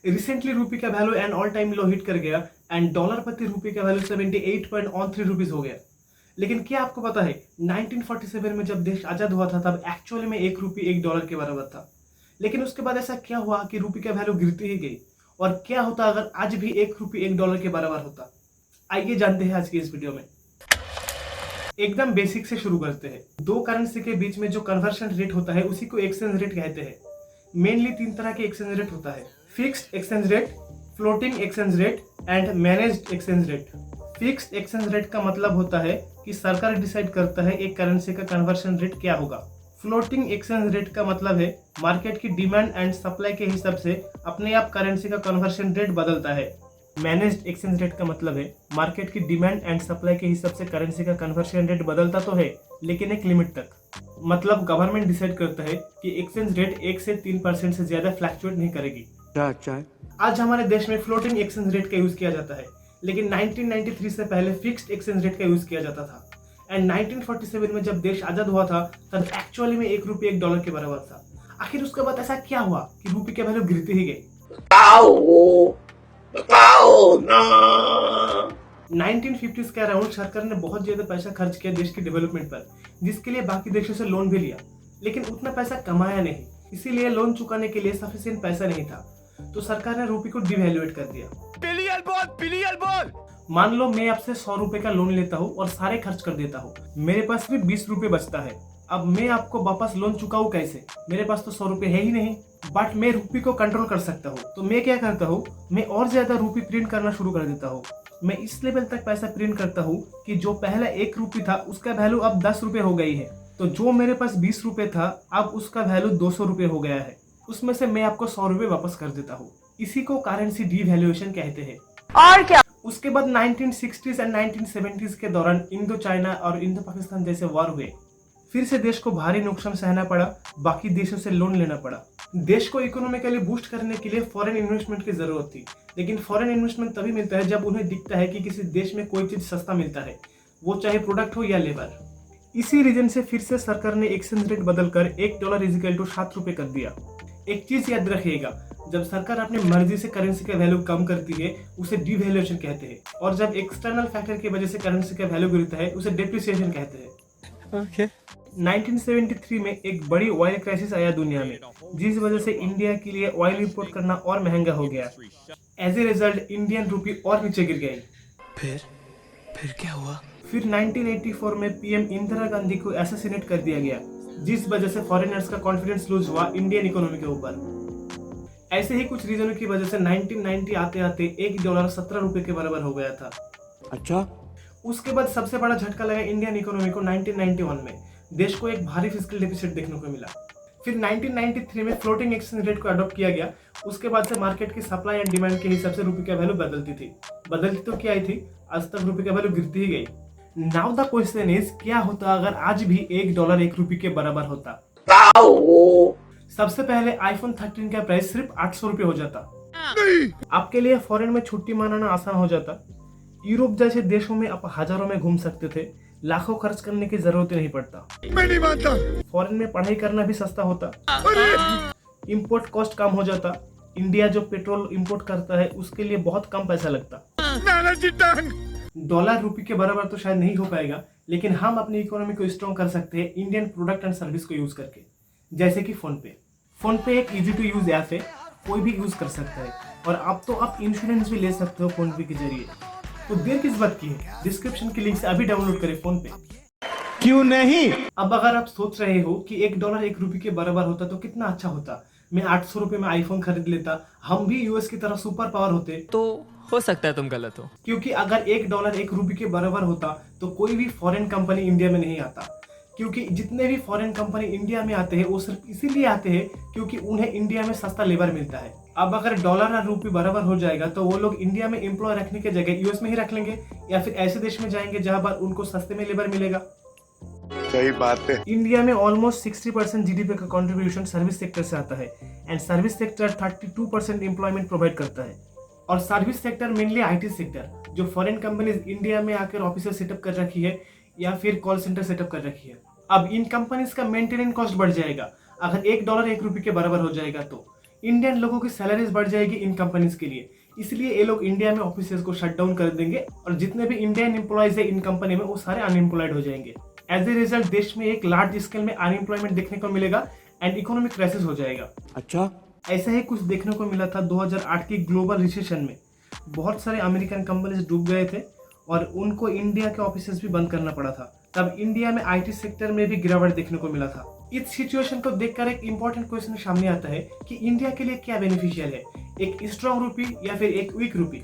Recently रुपये का value and all time low hit कर गया एंड डॉलर प्रति रुपये का वैल्यू 78.13 रुपीज हो गया। लेकिन क्या आपको पता है 1947 में जब देश आजाद हुआ था तब एक्चुअली में एक रुपये एक डॉलर के बराबर था। लेकिन उसके बाद ऐसा क्या हुआ कि रुपये का वैल्यू गिरती ही गई, और क्या होता अगर आज भी एक रुपये एक डॉलर के बराबर होता। आइए जानते हैं आज की इस वीडियो में। एकदम बेसिक से शुरू करते हैं। दो करेंसी के बीच में जो कन्वर्शन रेट होता है उसी को एक्सचेंज रेट कहते हैं। मेनली तीन तरह के एक्सचेंज रेट होता है: fixed exchange rate, floating exchange rate and managed exchange rate. Fixed exchange rate का मतलब होता है कि सरकार डिसाइड करता है एक करेंसी का कन्वर्शन रेट क्या होगा। फ्लोटिंग एक्सचेंज रेट का मतलब है मार्केट की डिमांड एंड सप्लाई के हिसाब से अपने आप करेंसी का कन्वर्शन रेट बदलता है। मैनेज्ड एक्सचेंज रेट का मतलब है मार्केट की डिमांड एंड सप्लाई के हिसाब से करेंसी का कन्वर्शन रेट बदलता तो है लेकिन एक लिमिट तक। मतलब गवर्नमेंट डिसाइड करता है कि एक्सचेंज रेट 1 से 3% से ज्यादा फ्लक्चुएट नहीं करेगी। अच्छा। आज हमारे देश में फ्लोटिंग एक्सचेंज रेट का यूज किया जाता है, लेकिन 1993 से पहले फिक्स्ड एक्सचेंज रेट का यूज किया जाता था। एंड 1947 में जब देश आजाद हुआ था तब एक्चुअली में एक रुपये एक डॉलर के बराबर था। आखिर उसके बाद ऐसा क्या हुआ कि रुपये की वैल्यू गिरती ही गई। 1950s के अराउंड सरकार ने बहुत ज्यादा पैसा खर्च किया देश की डेवलपमेंट पर, जिसके लिए बाकी देशों से लोन भी लिया, लेकिन उतना पैसा कमाया नहीं। इसीलिए लोन चुकाने के लिए सफिशिएंट पैसा नहीं था, तो सरकार ने रुपये को डिवैल्यूएट कर दिया। बिलियन बोल। मान लो मैं आपसे 100 रुपए का लोन लेता हूँ और सारे खर्च कर देता हूँ, मेरे पास भी 20 रुपए बचता है। अब मैं आपको वापस लोन चुकाऊं कैसे? मेरे पास तो 100 रुपए है ही नहीं। बट मैं रुपये को कंट्रोल कर सकता हूँ, तो मैं क्या करता हूँ, मैं और ज्यादा रुपये प्रिंट करना शुरू कर देता हूँ। मैं इस लेवल तक पैसा प्रिंट करता हूँ कि जो पहला 1 रुपये था उसका वैल्यू अब 10 रुपए हो गई है। तो जो मेरे पास 20 रुपए था अब उसका वैल्यू 200 रुपए हो गया है। उसमें से मैं आपको 100 रुपए वापस कर देता हूँ। इसी को करेंसी डिवैल्यूएशन कहते हैं। और क्या? उसके बाद 1960s एंड 1970s के दौरान इंडो चाइना और इंडो पाकिस्तान जैसे वॉर हुए। फिर से देश को भारी नुकसान सहना पड़ा, बाकी देशों से लोन लेना पड़ा। देश को इकोनॉमिकली बूस्ट करने के लिए फॉरेन इन्वेस्टमेंट की जरूरत थी, लेकिन फॉरेन इन्वेस्टमेंट तभी मिलता है जब उन्हें दिखता है कि किसी देश में कोई चीज सस्ता मिलता है, वो चाहे प्रोडक्ट हो या लेबर। इसी रीजन से फिर से सरकार ने एक्सचेंज रेट बदलकर $1 7 रुपए कर दिया। एक चीज याद रखिएगा, जब सरकार अपनी मर्जी से करेंसी का वैल्यू कम करती है उसे डिवैल्यूएशन कहते हैं, और जब एक्सटर्नल फैक्टर की वजह से करेंसी का वैल्यू गिरता है उसे डेप्रिसिएशन कहते हैं। ओके। 1973 में एक बड़ी ऑयल क्राइसिस आया दुनिया में, जिस वजह से इंडिया के लिए ऑयल इंपोर्ट करना और महंगा हो गया। As a result Indian rupee और नीचे गिर गई। फिर क्या हुआ? फिर 1984 में पीएम इंदिरा गांधी को असैसिनेट कर दिया गया, जिस वजह से फॉरेनर्स का कॉन्फिडेंस लूज हुआ इंडियन इकोनॉमी के ऊपर। ऐसे ही कुछ रीजनों की वजह से 1990 आते आते $1 17 रुपए के बराबर हो गया था। अच्छा। उसके बाद सबसे बड़ा झटका लगा इंडियन इकोनॉमी को 1991 में। देश को एक भारी फिस्कल डेफिसिट देखने को मिला। फिर 1993 में फ्लोटिंग एक्सचेंज रेट को अडॉप्ट किया गया। उसके बाद से मार्केट की सप्लाई एंड डिमांड के हिसाब से रुपये का वैल्यू बदलती तो क्या थी, आज तक रुपये का वैल्यू गिरती ही गई। नाउ द क्वेश्चन इज, क्या होता अगर आज भी $1 1 रुपये के बराबर होता? सबसे पहले आईफोन 13 का प्राइस सिर्फ 800 रुपये हो जाता। आपके लिए फॉरेन में छुट्टी मनाना आसान हो जाता। यूरोप जैसे देशों में आप हजारों में घूम सकते थे, लाखों खर्च करने की जरूरत नहीं पड़ता। मैं नहीं मानता। फॉरेन में पढ़ाई करना भी सस्ता होता। इंपोर्ट कॉस्ट कम हो जाता। इंडिया जो पेट्रोल इंपोर्ट करता है उसके लिए बहुत कम पैसा लगता। डॉलर रुपये के बराबर तो शायद नहीं हो पाएगा, लेकिन हम अपनी इकोनॉमी को स्ट्रॉन्ग कर सकते हैं इंडियन प्रोडक्ट एंड सर्विस को यूज करके, जैसे कि फोन पे एक इजी टू यूज ऐप है, कोई भी यूज कर सकता है। और अब तो आप इंश्योरेंस भी ले सकते हो फोन पे के जरिए। तो देर किस बात की है, डिस्क्रिप्शन की लिंक से अभी डाउनलोड करें फोन पे। क्यों नहीं? अब अगर आप सोच रहे हो कि $1 1 रुपये के बराबर होता तो कितना अच्छा होता, मैं 800 रुपये में आईफोन खरीद लेता, हम भी यूएस की तरह सुपर पावर होते। तो हो सकता है तुम गलत हो, क्योंकि अगर $1 1 रुपये के बराबर होता तो कोई भी फॉरेन कंपनी इंडिया में नहीं आता। क्योंकि जितने भी फॉरेन कंपनी इंडिया में आते हैं वो सिर्फ इसीलिए आते हैं क्योंकि उन्हें इंडिया में सस्ता लेबर मिलता है। अब अगर डॉलर और रुपये बराबर हो जाएगा तो वो लोग इंडिया में एम्प्लॉय रखने की जगह यूएस में ही रख लेंगे, या फिर ऐसे देश में जाएंगे जहां पर उनको सस्ते में लेबर मिलेगा। सही बात है। इंडिया में ऑलमोस्ट 60% जीडीपी का कंट्रीब्यूशन सर्विस सेक्टर से आता है, and service sector 32% employment provide करता है। और service sector mainly IT sector, जो फॉरेन कंपनीज इंडिया में आकर ऑफिस सेटअप कर रखी है या फिर कॉल सेंटर सेटअप कर रखी है। अब इन कंपनीज का मेंटेनेंस कॉस्ट बढ़ जाएगा अगर $1 1 रुपये के बराबर हो जाएगा तो, इंडियन लोगों की सैलरीज बढ़ जाएगी इन कंपनीज के लिए, इसलिए ये लोग इंडिया में ऑफिसेज को शट डाउन कर देंगे और जितने भी इंडियन एम्प्लॉयज है इन कंपनी में वो सारे अनएम्प्लॉयड हो जाएंगे। एज ए रिजल्ट देश में एक लार्ज स्केल में अनएम्प्लॉयमेंट देखने को मिलेगा एंड इकोनॉमिक क्राइसिस हो जाएगा। अच्छा, ऐसा ही कुछ देखने को मिला था 2008 की ग्लोबल रिसेशन में। बहुत सारे अमेरिकन कंपनीज डूब गए थे और उनको इंडिया के ऑफिसेज भी बंद करना पड़ा था। तब इंडिया में आईटी सेक्टर में भी गिरावट देखने को मिला था। इस सिचुएशन को देखकर एक इंपॉर्टेंट क्वेश्चन सामने आता है कि इंडिया के लिए क्या बेनिफिशियल है, एक स्ट्रॉन्ग रूपी या फिर एक वीक रूपी।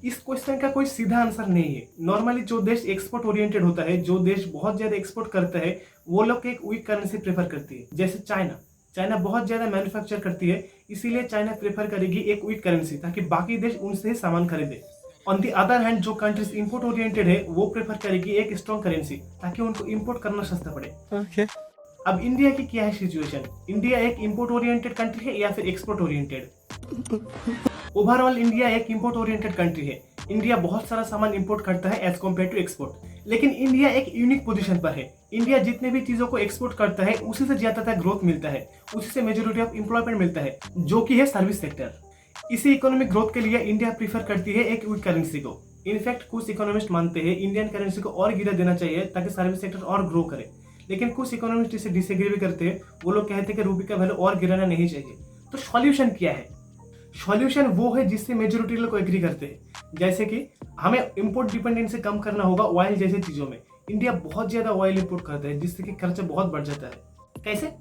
इस क्वेश्चन का कोई सीधा आंसर नहीं है। नॉर्मली जो देश एक्सपोर्ट ओरिएंटेड होता है, जो देश बहुत ज्यादा एक्सपोर्ट करता है, वो लोग एक वीक करेंसी प्रेफर करती है। जैसे चाइना बहुत ज्यादा मैन्युफैक्चर करती है, इसीलिए चाइना प्रेफर करेगी एक वीक करेंसी ताकि बाकी देश उनसे ही सामान खरीदे। ऑन दी अदर हैंड जो कंट्रीज इंपोर्ट ओरिएंटेड है वो प्रेफर करेगी एक स्ट्रॉन्ग करेंसी ताकि उनको इंपोर्ट करना सस्ता पड़े। Okay. अब इंडिया की क्या है सिचुएशन? इंडिया एक इंपोर्ट ओरिएंटेड कंट्री है या फिर एक्सपोर्ट ओरिएंटेड? ओवरऑल इंडिया एक इंपोर्ट ओरिएंटेड कंट्री है। इंडिया बहुत सारा सामान इंपोर्ट करता है एज कम्पेयर टू एक्सपोर्ट। लेकिन इंडिया एक यूनिक पोजीशन पर है। इंडिया जितने भी चीजों को एक्सपोर्ट करता है उसी से ज्यादातर ग्रोथ मिलता है, उसी से मेजोरिटी ऑफ एम्प्लॉयमेंट मिलता है, जो कि है सर्विस सेक्टर। इसी इकोनॉमिक ग्रोथ के लिए इंडिया प्रीफर करती है एक वीक करेंसी को। इनफैक्ट कुछ इकोनॉमिस्ट मानते हैं इंडियन करेंसी को और गिरा देना चाहिए ताकि सर्विस सेक्टर और ग्रो करे। लेकिन कुछ इकोनॉमिस्ट इसे डिसएग्री भी करते हैं। वो लोग कहते हैं कि रूपी का वैल्यू और गिराना नहीं चाहिए। तो सॉल्यूशन क्या है? सॉल्यूशन वो है जिससे मेजोरिटी लोग एग्री करते हैं। जैसे कि हमें इंपोर्ट डिपेंडेंसी कम करना होगा ऑयल जैसे चीजों में। इंडिया बहुत ज्यादा ऑयल इंपोर्ट करता है जिससे कि खर्चा बहुत बढ़ जाता है। कैसे?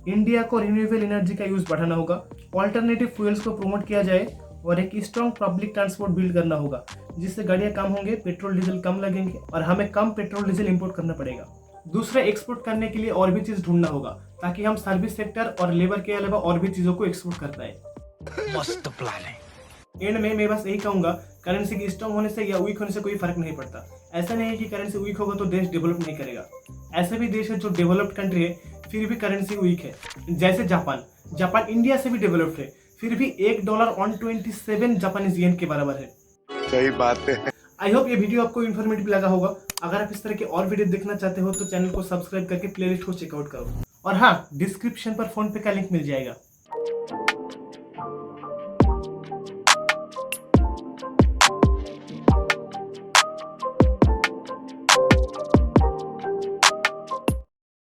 इंडिया को रिन्यूएबल एनर्जी का यूज बढ़ाना होगा, ऑल्टरनेटिव फ्यूल्स को प्रमोट किया जाए और एक स्ट्रॉन्ग पब्लिक ट्रांसपोर्ट बिल्ड करना होगा जिससे गाड़ियां कम होंगे, पेट्रोल डीजल कम लगेंगे और हमें कम पेट्रोल डीजल इंपोर्ट करना पड़ेगा। दूसरा, एक्सपोर्ट करने के लिए और भी चीज ढूंढना होगा ताकि हम सर्विस सेक्टर और लेबर के अलावा और भी चीजों को एक्सपोर्ट कर पाए। मस्त प्लान है। एंड में मैं बस यही कहूंगा, करेंसी की स्ट्रॉन्ग होने से या वीक होने से कोई फर्क नहीं पड़ता। ऐसा नहीं है कि करेंसी वीक होगा तो देश डेवलप नहीं करेगा। ऐसे भी देश है जो डेवलप्ड कंट्री है फिर भी करेंसी वीक है, जैसे जापान इंडिया से भी डेवलप्ड है फिर भी $1 ऑन 27 जापानीज येन के बराबर है। सही बात है। आई होप ये वीडियो आपको इन्फॉर्मेटिव लगा होगा। अगर आप इस तरह के और वीडियो देखना चाहते हो तो चैनल को सब्सक्राइब करके प्लेलिस्ट को चेकआउट करो। और हाँ, डिस्क्रिप्शन पर फोन पे का लिंक मिल जाएगा।